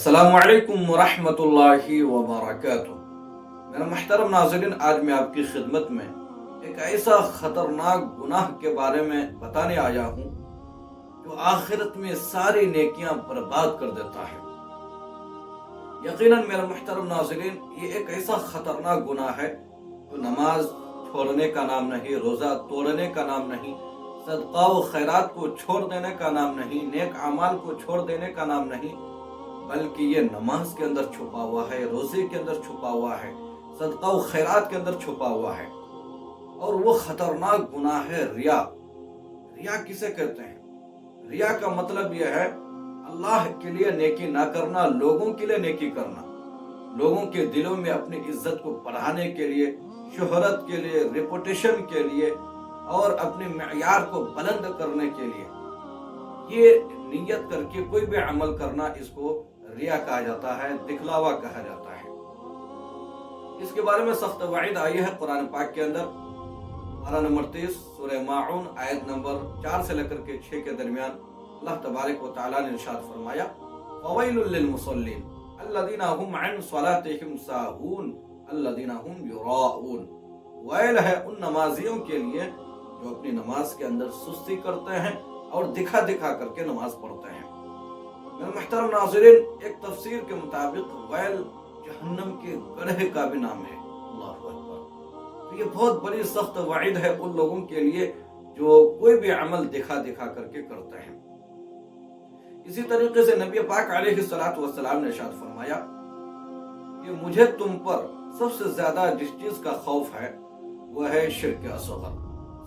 السلام علیکم ورحمۃ اللہ وبرکاتہ۔ میرا محترم ناظرین، آج میں آپ کی خدمت میں ایک ایسا خطرناک گناہ کے بارے میں بتانے آیا ہوں جو آخرت میں ساری نیکیاں برباد کر دیتا ہے۔ یقیناً میرا محترم ناظرین، یہ ایک ایسا خطرناک گناہ ہے جو نماز چھوڑنے کا نام نہیں، روزہ توڑنے کا نام نہیں، صدقہ و خیرات کو چھوڑ دینے کا نام نہیں، نیک اعمال کو چھوڑ دینے کا نام نہیں، بلکہ یہ نماز کے اندر چھپا ہوا ہے، روزے کے اندر چھپا ہوا ہے، صدقہ و خیرات کے اندر چھپا ہوا ہے۔ اور وہ خطرناک گناہ ہے ریا۔ ریا کسے کہتے ہیں؟ ریا کا مطلب یہ ہے اللہ کے لیے نیکی نہ کرنا، لوگوں کے لیے نیکی کرنا، لوگوں کے دلوں میں اپنی عزت کو بڑھانے کے لیے، شہرت کے لیے، ریپوٹیشن کے لیے اور اپنے معیار کو بلند کرنے کے لیے یہ نیت کر کے کوئی بھی عمل کرنا، اس کو ریا کہا جاتا ہے، دکھلاوا کہا جاتا ہے۔ اس کے بارے میں سخت وعید آئی ہے قرآن پاک کے اندر، پارہ نمبر 30 سورہ ماعون آیت نمبر 4 سے لے کر کے 6 کے درمیان اللہ تبارک و تعالیٰ نے ارشاد فرمایا، فویل للمصلین الذین هم عن صلاتهم ساہون الذین هم یراؤون۔ ویل ہے ان نمازیوں کے لیے جو اپنی نماز کے اندر سستی کرتے ہیں اور دکھا دکھا کر کے نماز پڑھتے ہیں۔ میرے محترم ناظرین، ایک تفسیر کے مطابق ویل جہنم کے گڑھے کا بھی نام ہے۔ اللہ اکبر۔ تو یہ بہت بڑی سخت وعید ہے ان لوگوں کے لیے جو کوئی بھی عمل دکھا دکھا کر کے کرتے ہیں۔ اسی طریقے سے نبی پاک علیہ الصلوۃ والسلام نے ارشاد فرمایا کہ مجھے تم پر سب سے زیادہ جس چیز کا خوف ہے وہ ہے شرک اصغر۔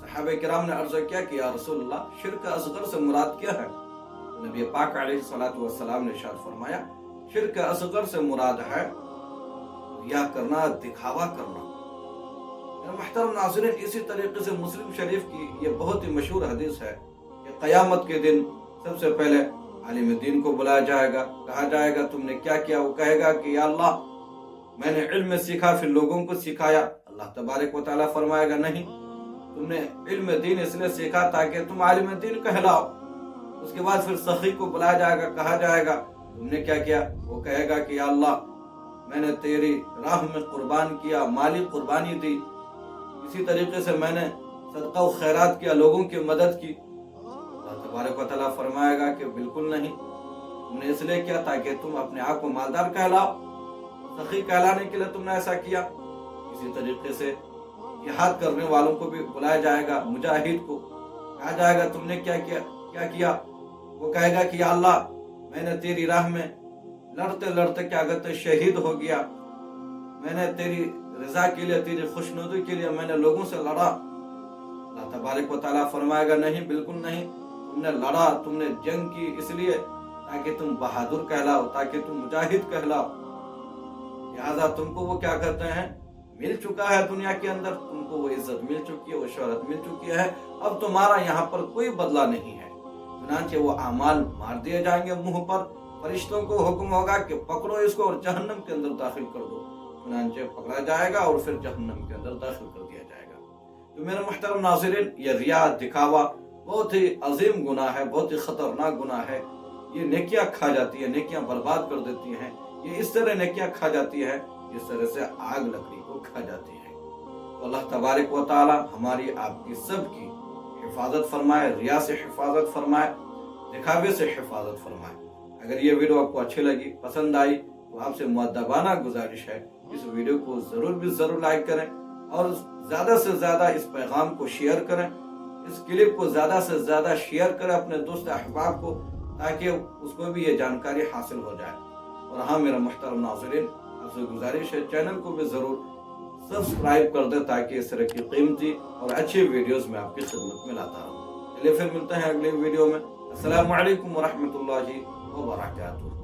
صحابہ کرام نے عرض کیا کہ یا رسول اللہ، شرک اصغر سے مراد کیا ہے؟ نبی پاک علیہ الصلوۃ والسلام نے ارشاد فرمایا، شرک اصغر سے مراد ہے ریا کرنا، دکھاوا کرنا۔ میرے محترم ناظرین، اسی طریقے سے مسلم شریف کی یہ بہت ہی مشہور حدیث ہے کہ قیامت کے دن سب سے پہلے عالم دین کو بلایا جائے گا، کہا جائے گا تم نے کیا کیا؟ وہ کہے گا کہ یا اللہ، میں نے علم سیکھا، پھر لوگوں کو سکھایا۔ اللہ تبارک و تعالیٰ فرمائے گا نہیں، تم نے علم دین اس لیے سیکھا تاکہ تم عالم دین کہلاؤ۔ اس کے بعد پھر سخی کو بلایا جائے گا، کہا جائے گا تم نے کیا کیا؟ وہ کہے گا کہ یا اللہ، میں نے تیری راہ میں قربان کیا، مالی قربانی دی، اسی طریقے سے میں نے صدقہ و خیرات کیا، لوگوں کی مدد کی۔ اللہ تبارک و تعالیٰ فرمائے گا کہ بالکل نہیں، تم نے اس لیے کیا تاکہ تم اپنے آپ کو مالدار کہلاؤ، سخی کہلانے کے لیے تم نے ایسا کیا۔ اسی طریقے سے جہاد کرنے والوں کو بھی بلایا جائے گا، مجاہد کو کہا جائے گا تم نے کیا کیا؟ وہ کہے گا کہ یا اللہ، میں نے تیری راہ میں لڑتے لڑتے کیا کہتے شہید ہو گیا، میں نے تیری رضا کے لیے، تیری خوشنودی کے لیے میں نے لوگوں سے لڑا۔ اللہ تبارک و تعالیٰ فرمائے گا نہیں، بالکل نہیں، تم نے لڑا، تم نے جنگ کی اس لیے تاکہ تم بہادر کہلاؤ، تاکہ تم مجاہد کہلاؤ، لہذا تم کو وہ کیا کہتے ہیں مل چکا ہے دنیا کے اندر، تم کو وہ عزت مل چکی ہے، وہ شہرت مل چکی ہے، اب تمہارا یہاں پر کوئی بدلہ نہیں ہے۔ چنانچہ وہ اعمال مار دیے جائیں گے منہ پر، فرشتوں کو حکم ہوگا کہ پکڑو اس کو اور جہنم کے اندر داخل کر دو۔ چنانچہ پکڑا جائے گا اور پھر جہنم کے اندر داخل کر دیا جائے گا۔ تو میرے محترم ناظرین، یہ ریا، دکھاوا بہت ہی عظیم گناہ ہے، بہت ہی خطرناک گناہ ہے۔ یہ نیکیاں کھا جاتی ہے، نیکیاں برباد کر دیتی ہیں۔ یہ اس طرح نیکیاں کھا جاتی ہے جس طرح سے آگ لکڑی کو کھا جاتی ہے۔ تو اللہ تبارک و تعالی ہماری آپ کی سب کی حفاظت فرمائے، ریا سے حفاظت فرمائے، دکھاوے سے حفاظت فرمائے۔ اگر یہ ویڈیو آپ کو اچھی لگی، پسند آئی، تو آپ سے مؤدبانہ گزارش ہے اس ویڈیو کو ضرور لائک کریں اور زیادہ سے زیادہ اس پیغام کو شیئر کریں، اس کلپ کو زیادہ سے زیادہ شیئر کریں اپنے دوست احباب کو، تاکہ اس کو بھی یہ جانکاری حاصل ہو جائے۔ اور ہاں میرا محترم ناظرین، آپ سے گزارش ہے چینل کو بھی ضرور سبسکرائب کر دیں تاکہ اس طرح کی قیمتی اور اچھی ویڈیوز میں آپ کی خدمت میں لاتا رہوں۔ چلیے پھر ملتے ہیں اگلے ویڈیو میں۔ السلام علیکم ورحمۃ اللہ وبرکاتہ۔